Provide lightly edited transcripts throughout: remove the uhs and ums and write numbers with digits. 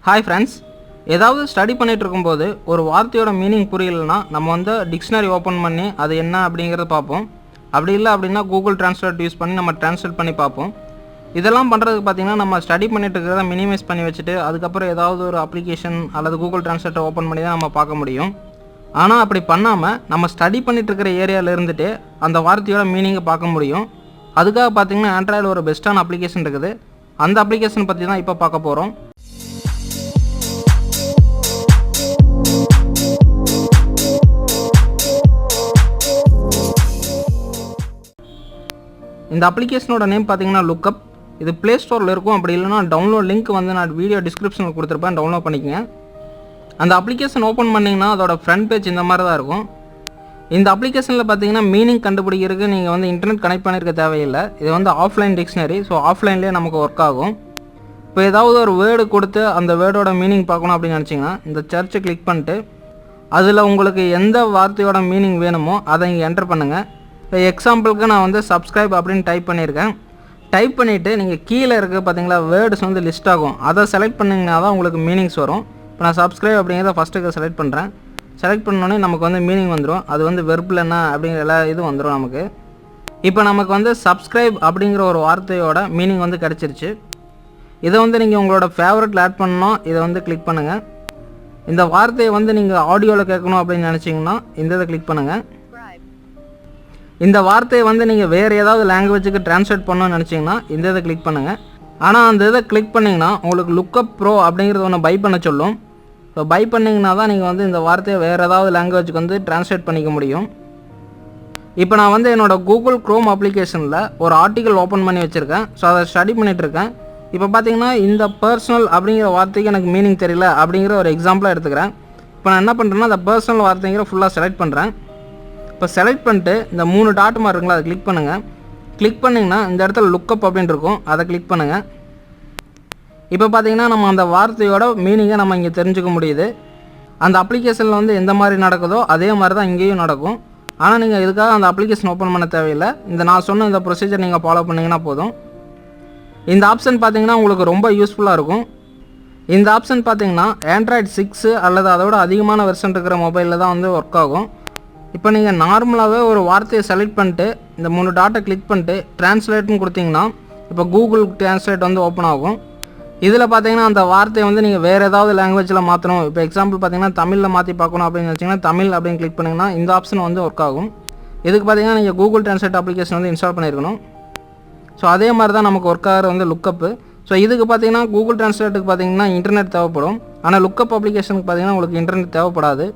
Hi friends, ஏதாவது study பண்ணிகிட்டு இருக்கும்போது ஒரு வார்த்தையோட மீனிங் புரியலைன்னா நம்ம வந்து டிக்ஷனரி ஓப்பன் பண்ணி அது என்ன அப்படிங்கிறத பார்ப்போம். அப்படி இல்லை அப்படின்னா கூகுள் டிரான்ஸ்லேட் யூஸ் பண்ணி நம்ம டிரான்ஸ்லேட் பண்ணி பார்ப்போம். இதெல்லாம் பண்ணுறதுக்கு பார்த்திங்கன்னா நம்ம ஸ்டடி பண்ணிட்டு இருக்கிறத மினிமைஸ் பண்ணி வச்சுட்டு அதுக்கப்புறம் ஏதாவது ஒரு அப்ளிகேஷன் அல்லது கூகுள் டிரான்ஸ்லேட்டை ஓப்பன் பண்ணி தான் நம்ம பார்க்க முடியும். ஆனால் அப்படி பண்ணாமல் நம்ம ஸ்டடி பண்ணிட்டு இருக்கிற ஏரியாவில் இருந்துட்டு அந்த வார்த்தையோட மீனிங்கை பார்க்க முடியும். அதுக்காக பார்த்திங்கன்னா ஆண்ட்ராய்டில் ஒரு பெஸ்ட்டான அப்ளிகேஷன் இருக்குது. அந்த அப்ளிகேஷன் பற்றி தான் இப்போ பார்க்க போகிறோம். இந்த அப்ளிகேஷனோட நேம் பார்த்தீங்கன்னா லுக்கப். இது ப்ளே ஸ்டோரில் இருக்கும். அப்படி இல்லைனா டவுன்லோட் லிங்க் வந்து நான் வீடியோ டிஸ்கிரிப்ஷனில் கொடுத்துருப்பேன், டவுன்லோட் பண்ணிக்கங்க. அந்த அப்ளிகேஷன் ஓப்பன் பண்ணிங்கன்னா அதோட ஃப்ரண்ட் பேஜ் இந்த மாதிரி தான் இருக்கும். இந்த அப்ளிகேஷனில் பார்த்தீங்கன்னா மீனிங் கண்டுபிடிக்கிறதுக்கு நீங்கள் வந்து இன்டர்நெட் கனெக்ட் பண்ணியிருக்க தேவையில்லை. இது வந்து ஆஃப்லைன் டிக்ஷனரி. ஸோ ஆஃப்லைன்லேயே நமக்கு ஒர்க் ஆகும். இப்போ ஏதாவது ஒரு வேர்டு கொடுத்து அந்த வேர்டோட மீனிங் பார்க்கணும் அப்படின்னு நினச்சிங்கன்னா இந்த சர்ச்சை கிளிக் பண்ணிட்டு அதில் உங்களுக்கு எந்த வார்த்தையோட மீனிங் வேணுமோ அதை இங்கே என்டர் பண்ணுங்கள். இப்போ எக்ஸாம்பிளுக்கு நான் வந்து சப்ஸ்கிரைப் அப்படின்னு டைப் பண்ணியிருக்கேன். டைப் பண்ணிவிட்டு நீங்கள் கீழே இருக்க பார்த்தீங்களா வேர்ட்ஸ் வந்து லிஸ்ட் ஆகும். அதை செலக்ட் பண்ணிங்கன்னா தான் உங்களுக்கு மீனிங்ஸ் வரும். இப்போ நான் சப்ஸ்கிரைப் அப்படிங்கிறத ஃபஸ்ட்டுக்கு செலக்ட் பண்ணுறேன். செலக்ட் பண்ணோடனே நமக்கு வந்து மீனிங் வந்துடும். அது வந்து வெர்பில் என்ன அப்படிங்கிற எல்லா இதுவும் வந்துடும் நமக்கு. இப்போ நமக்கு வந்து சப்ஸ்கிரைப் அப்படிங்கிற ஒரு வார்த்தையோட மீனிங் வந்து கிடச்சிருச்சு. இதை வந்து நீங்கள் உங்களோட ஃபேவரட்டில் ஆட் பண்ணணும். இதை வந்து கிளிக் பண்ணுங்கள். இந்த வார்த்தையை வந்து நீங்கள் ஆடியோவில் கேட்கணும் அப்படின்னு நினச்சிங்கன்னா இந்த இதை கிளிக் பண்ணுங்கள். இந்த வார்த்தையை வந்து நீங்கள் வேறு ஏதாவது லாங்குவேஜுக்கு ட்ரான்ஸ்லேட் பண்ணணும்னு நினச்சிங்கன்னா இந்த இதை கிளிக் பண்ணுங்கள். ஆனால் அந்த இதை கிளிக் பண்ணிங்கன்னா உங்களுக்கு லுக்கப் ப்ரோ அப்படிங்கிறது ஒன்று பை பண்ண சொல்லும். ஸோ பை பண்ணிங்கன்னா தான் நீங்கள் வந்து இந்த வார்த்தையை வேறு ஏதாவது லாங்குவேஜுக்கு வந்து ட்ரான்ஸ்லேட் பண்ணிக்க முடியும். இப்போ நான் வந்து என்னோடய கூகுள் க்ரோம் அப்ளிகேஷனில் ஒரு ஆர்டிக்கல் ஓப்பன் பண்ணி வச்சுருக்கேன். ஸோ அதை ஸ்டடி பண்ணிகிட்ருக்கேன். இப்போ பார்த்தீங்கன்னா இந்த பர்சனல் அப்படிங்கிற வார்த்தைக்கு எனக்கு மீனிங் தெரியல அப்படிங்கிற ஒரு எக்ஸாம்பிளாக எடுத்துக்கிறேன். இப்போ நான் என்ன பண்ணுறேன்னா அந்த பர்சனல் வார்த்தைங்கிற ஃபுல்லாக செலக்ட் பண்ணுறேன். இப்போ செலக்ட் பண்ணிட்டு இந்த 3 டாட் மாதிரி இருக்குங்களா, அதை கிளிக் பண்ணுங்கள். கிளிக் பண்ணிங்கன்னா இந்த இடத்துல லுக்கப் அப்படின்னு இருக்கும், அதை கிளிக் பண்ணுங்கள். இப்போ பார்த்தீங்கன்னா நம்ம அந்த வார்த்தையோட மீனிங்கை நம்ம இங்கே தெரிஞ்சுக்க முடியுது. அந்த அப்ளிகேஷனில் வந்து எந்த மாதிரி நடக்குதோ அதே மாதிரி தான் இங்கேயும் நடக்கும். ஆனால் நீங்கள் இதுக்காக அந்த அப்ளிகேஷன் ஓப்பன் பண்ண தேவையில்லை. இந்த நான் சொன்ன இந்த ப்ரொசீஜர் நீங்கள் ஃபாலோ பண்ணிங்கன்னா போதும். இந்த ஆப்ஷன் பார்த்தீங்கன்னா உங்களுக்கு ரொம்ப யூஸ்ஃபுல்லாக இருக்கும். இந்த ஆப்ஷன் பார்த்தீங்கன்னா ஆண்ட்ராய்டு 6 அல்லது அதோட அதிகமான வெர்ஷன் இருக்கிற மொபைலில் தான் வந்து ஒர்க் ஆகும். இப்போ நீங்கள் நார்மலாகவே ஒரு வார்த்தையை செலக்ட் பண்ணிட்டு இந்த 3 டாட்டை கிளிக் பண்ணிட்டு ட்ரான்ஸ்லேட்னு கொடுத்தீங்கன்னா இப்போ கூகுள் ட்ரான்ஸ்லேட் வந்து ஓப்பன் ஆகும். இதில் பார்த்தீங்கன்னா அந்த வார்த்தையை வந்து நீங்கள் வேறு ஏதாவது லாங்குவேஜில் மாற்றணும். இப்போ எக்ஸாம்பிள் பார்த்தீங்கன்னா தமிழில் மாற்றி பார்க்கணும் அப்படின்னு நினச்சிங்கன்னா தமிழ் அப்படின்னு கிளிக் பண்ணிங்கன்னா இந்த ஆப்ஷன் வந்து ஒர்க் ஆகும். இதுக்கு பார்த்தீங்கன்னா நீங்கள் கூகுள் ட்ரான்ஸ்லேட் அப்ளிகேஷன் வந்து இன்ஸ்டால் பண்ணியிருக்கணும். ஸோ அதே மாதிரி தான் நமக்கு ஒர்க் ஆகிற வந்து லுக்கப்பு. ஸோ இதுக்கு பார்த்தீங்கன்னா கூகுள் ட்ரான்ஸ்லேட்டுக்கு பார்த்தீங்கன்னா இன்டர்நெட் தேவைப்படும். ஆனால் லுக்கப் அப்ளிகேஷனுக்கு பார்த்தீங்கன்னா உங்களுக்கு இன்டர்நெட் தேவைப்படாது,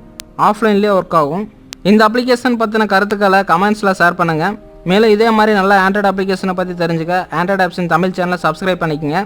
ஆஃப்லைன்லேயே ஒர்க் ஆகும். இந்த அப்ளிகேஷன் பற்றின கருத்துக்களை கமெண்ட்ஸில் ஷேர் பண்ணுங்கள். மேலும் இதே மாதிரி நல்ல ஆண்ட்ராய்டு அப்ளிகேஷனை பற்றி தெரிஞ்சுக்க ஆண்ட்ராய்டு ஆப்ஷன் தமிழ் சேனலை சப்ஸ்கிரைப் பண்ணிக்கங்க.